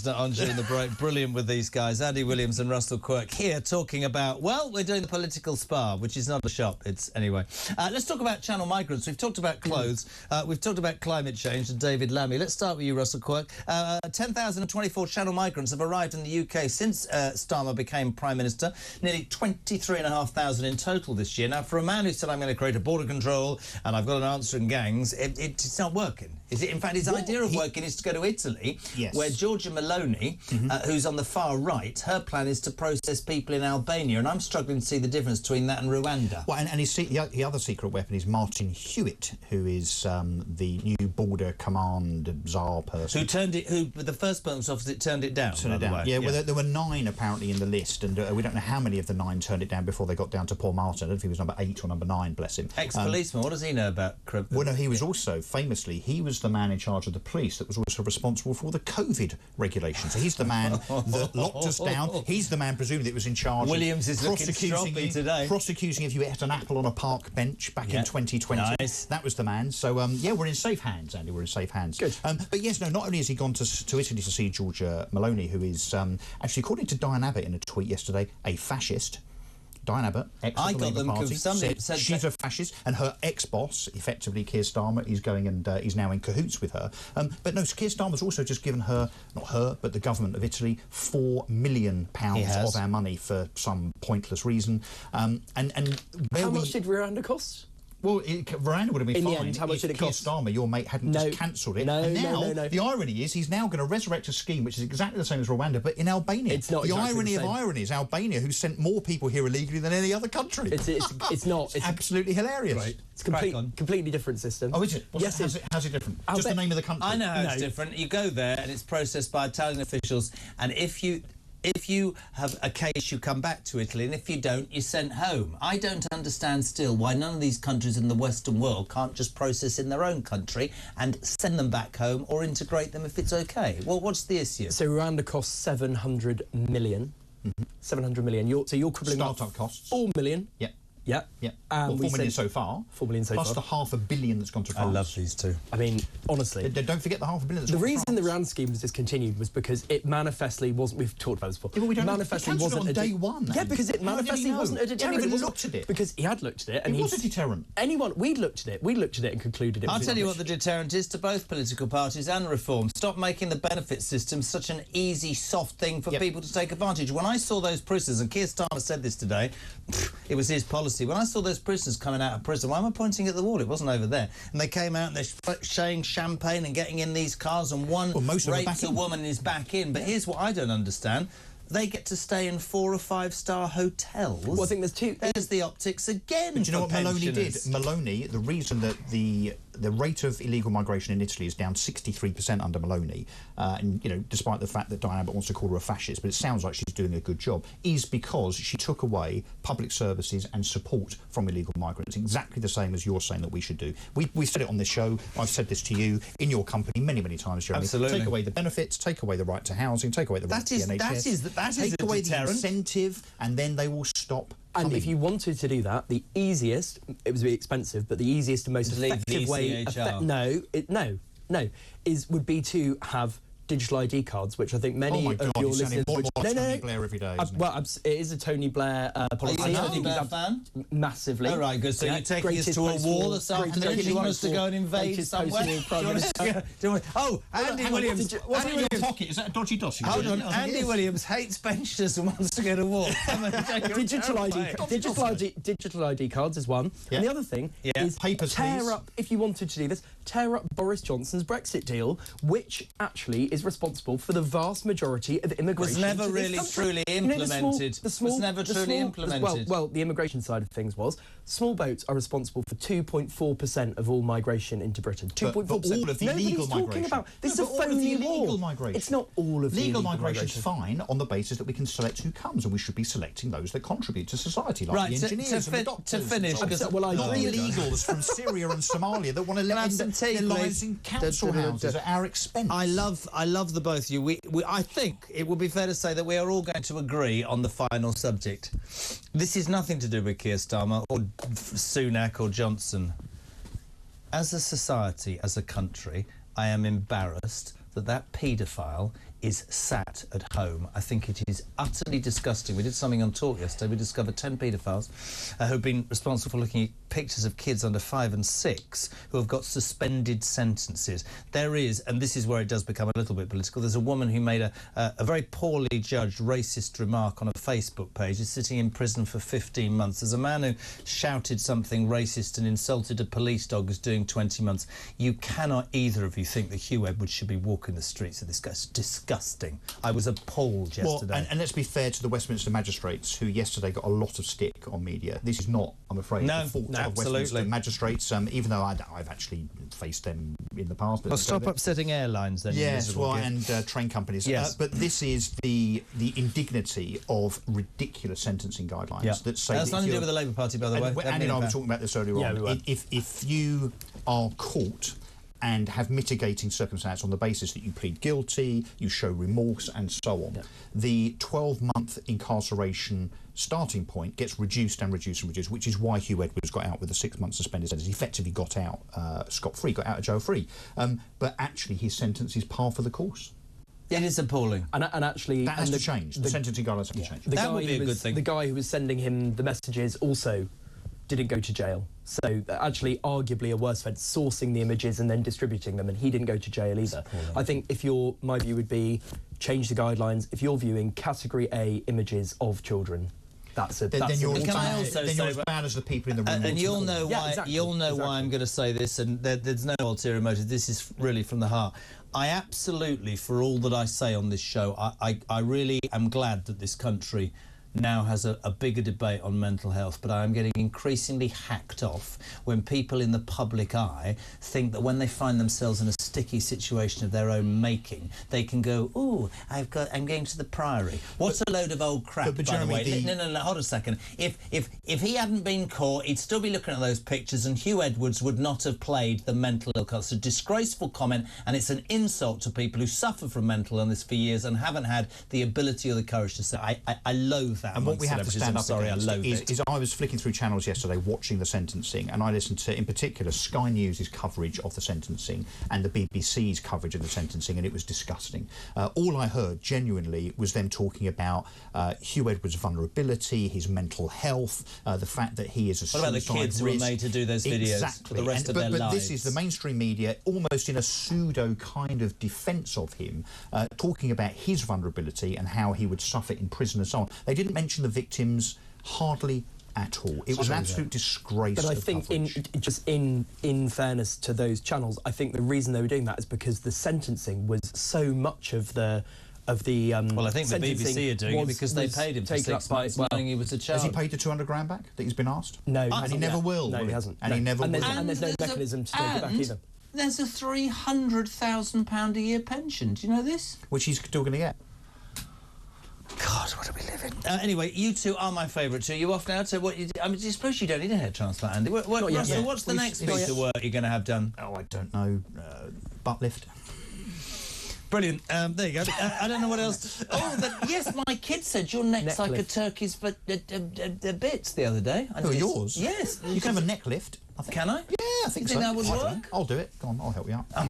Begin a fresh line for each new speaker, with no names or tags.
on during the break. Brilliant with these guys, Andy Williams and Russell Quirk, here talking about, well, we're doing the political spa, which is not a shop. It's anyway. Let's talk about Channel Migrants. We've talked about clothes. We've talked about climate change and David Lammy. Let's start with you, Russell Quirk. 10,024 Channel Migrants have arrived in the UK since Starmer became Prime Minister. Nearly 23,500 in total this year. Now, for a man who said, I'm going to create a border control and I've got an answer in gangs, it's not working. Is it? In fact, his idea of working is to go to Italy, where Giorgia Meloni, who's on the far right, her plan is to process people in Albania, and I'm struggling to see the difference between that and Rwanda.
Well, and the other secret weapon is Martin Hewitt, who is the new border command czar person.
Who the first person's office turned it down.
Yeah, well, there were 9 apparently in the list, and we don't know how many of the 9 turned it down before they got down to Paul Martin. I don't know if he was number 8 or number 9, bless him.
Ex-policeman, what does he know about
Well, no, he was also, famously, he was the man in charge of the police that was also responsible for the COVID regulations. So he's the man that locked us down. He's the man, presumably, that was in charge
Williams
of
is prosecuting you today.
Prosecuting if you ate an apple on a park bench back in 2020.
Nice.
That was the man. So, yeah, we're in safe hands, Andy. We're in safe hands.
Good.
But yes, no, not only has he gone to Italy to see Giorgia Meloni, who is, actually, according to Diane Abbott in a tweet yesterday, a fascist. Diane Abbott, ex-Labour Party, said she's a fascist, and her ex-boss, effectively Keir Starmer, is going and is now in cahoots with her. But no, Keir Starmer's also just given her, not her, but the government of Italy, £4 million of our money for some pointless reason. And
how much did Rwanda cost?
Well, Rwanda would have been
fine. In the end, how much did it cost?
Keir Starmer, your mate, hadn't just cancelled it.
No.
The irony is he's now going to resurrect a scheme which is exactly the same as Rwanda, but in Albania.
It's not
the
exactly
irony
the same.
of ironies, Albania, who sent more people here illegally than any other country.
It's not. It's
absolutely hilarious.
Right.
It's a completely different system.
Oh, is it?
Yes,
how's it different? Just the name of the country?
I know how it's different. You go there and it's processed by Italian officials, and if you have a case, you come back to Italy, and if you don't, you're sent home. I don't understand still why none of these countries in the Western world can't just process in their own country and send them back home or integrate them if it's OK. Well, what's the issue?
So Rwanda costs 700 million. 700 million. So you're quibbling
Start-up costs.
4 million.
Yeah.
Yeah.
Well, 4 million so far.
4 million so
plus
far.
Plus the £500 million that's gone to France.
I love these two.
I mean, honestly.
Don't forget the £500 million that's
the
gone to
reason
France.
the Rwanda scheme was discontinued was because it manifestly wasn't... We've talked about this before.
Yeah, but we don't
manifestly
know.
wasn't
on day one.
Yeah, because it manifestly wasn't a deterrent.
He hadn't even looked at it.
Because he had looked at it. And
it was a deterrent.
We'd looked at it and concluded it was...
I'll tell you what the deterrent is to both political parties and reform. Stop making the benefit system such an easy, soft thing for people to take advantage. When I saw those prisoners, and Keir Starmer said this today, it was his policy. When I saw those prisoners coming out of prison, why am I pointing at the wall? It wasn't over there. And they came out and they're showing champagne and getting in these cars, and one rapes a woman and is back in. But here's what I don't understand. They get to stay in 4 or 5-star hotels.
Well, I think there's the
optics again.
But you know what Meloni did? Meloni, the reason that the rate of illegal migration in Italy is down 63% under Meloni, and, you know, despite the fact that Diane Abbott wants to call her a fascist, but it sounds like she's doing a good job, is because she took away public services and support from illegal migrants, exactly the same as you're saying that we should do. We've said it on this show. I've said this to you in your company many, many times, Jeremy.
Absolutely.
Take away the benefits, take away the right to housing, take away the right to the NHS. Take away the incentive, and then they will stop.
And if you wanted to do that, the easiest, it was really expensive, but the easiest and most effective way... would be to have digital ID cards, which I think many of your listeners...
Tony Blair every day, isn't it?
Well, it is a Tony Blair policy.
Are you a Tony Blair fan?
Massively.
All right, good. So you're taking us to a wall this afternoon? Do you want us to go and invade somewhere? Andy Williams...
What's in your pocket? Is that a dodgy dossy?
Hold on. Andy Williams hates pensioners and wants to go to war.
Digital ID cards is one. And the other thing is tear up, if you wanted to do this, tear up Boris Johnson's Brexit deal, which actually is responsible for the vast majority of immigration.
Was never really truly implemented. Was never truly implemented.
Well, the immigration side of things was. Small boats are responsible for 2.4% of all migration into Britain. 2.4%.
But all of the illegal migration.
This is a phony war. It's not all of the illegal migration.
Legal migration is fine on the basis that we can select who comes, and we should be selecting those that contribute to society, like the engineers and the doctors.
To finish,
not the illegals from Syria and Somalia that want to live their lives in council houses at our expense.
I love the both of you. I think it would be fair to say that we are all going to agree on the final subject. This is nothing to do with Keir Starmer or Sunak or Johnson. As a society, as a country, I am embarrassed that paedophile is sat at home. I think it is utterly disgusting. We did something on Talk yesterday. We discovered 10 paedophiles who've been responsible for looking at pictures of kids under 5 and 6 who have got suspended sentences. There is, and this is where it does become a little bit political, there's a woman who made a very poorly judged racist remark on a Facebook page. Is sitting in prison for 15 months. There's a man who shouted something racist and insulted a police dog who's doing 20 months. You cannot, either of you, think that Hugh Edwards should be walking the streets of this guy. It's disgusting. I was appalled yesterday.
Well, and let's be fair to the Westminster magistrates, who yesterday got a lot of stick on media. This is not, I'm afraid, the fault of Westminster magistrates, even though I've actually faced them in the past.
Well, stop upsetting airlines then.
Yes, well, and train companies.
Yes.
But this is the indignity of ridiculous sentencing guidelines that say...
That's nothing to do with the Labour Party, by the way.
Andy and I were talking about this earlier on. If you are caught and have mitigating circumstance on the basis that you plead guilty, you show remorse and so on, the 12-month incarceration starting point gets reduced and reduced and reduced, which is why Hugh Edwards got out with a 6-month suspended sentence. He effectively got out scot-free, got out of jail free. But actually his sentence is par for the course.
It is appalling.
And actually...
That has to change. The sentencing guidelines have to change.
That would be a good thing.
The guy who was sending him the messages also didn't go to jail. So actually, arguably a worse offence, sourcing the images and then distributing them, and he didn't go to jail either. I think my view would be change the guidelines. If you're viewing Category A images of children, then
you're as bad as the people in the room.
And you'll know why I'm going to say this, and there's no ulterior motive. This is really from the heart. I absolutely, for all that I say on this show, I really am glad that this country now has a bigger debate on mental health, but I am getting increasingly hacked off when people in the public eye think that when they find themselves in a sticky situation of their own making, they can go, "Ooh, I'm going to the Priory." What's a load of old crap, by the way? No, hold a second. If he hadn't been caught, he'd still be looking at those pictures, and Hugh Edwards would not have played the mental illness. It's a disgraceful comment, and it's an insult to people who suffer from mental illness for years and haven't had the ability or the courage to say, I loathe that.
And what we have to stand up against is I was flicking through channels yesterday watching the sentencing, and I listened to, in particular, Sky News' coverage of the sentencing and the BBC's coverage of the sentencing, and it was disgusting. All I heard, genuinely, was them talking about Hugh Edwards' vulnerability, his mental health, the fact that he is a suicide risk.
What about the kids who were made to do those videos for the rest of their lives?
But this is the mainstream media, almost in a pseudo kind of defence of him, talking about his vulnerability and how he would suffer in prison and so on. They didn't mention the victims hardly at all. It was an absolute disgrace. But I think,
in fairness to those channels, I think the reason they were doing that is because the sentencing was so much of the.
Well, I think the BBC are doing it because they paid him for 6 months, knowing he was a child.
Has he paid the 200 grand back that he's been asked?
No,
and he never will.
No, he hasn't.
And he never will.
And there's no mechanism to take it back either.
There's a £300,000 a year pension. Do you know this?
Which he's still going to get.
God, what are we living? Anyway, you two are my favourite two. You off now? So what? I suppose you don't need a hair transplant, Andy. Russell, what's the next piece of work you're going to have done?
Oh, I don't know. Butt lift.
Brilliant. There you go. I don't know what else. Yes, my kid said your neck's like a turkey's bits the other day.
Yours?
Yes.
You can have a neck lift.
Can I?
Yeah, I think so.
You think that would work?
I'll do it. Go on, I'll help you out.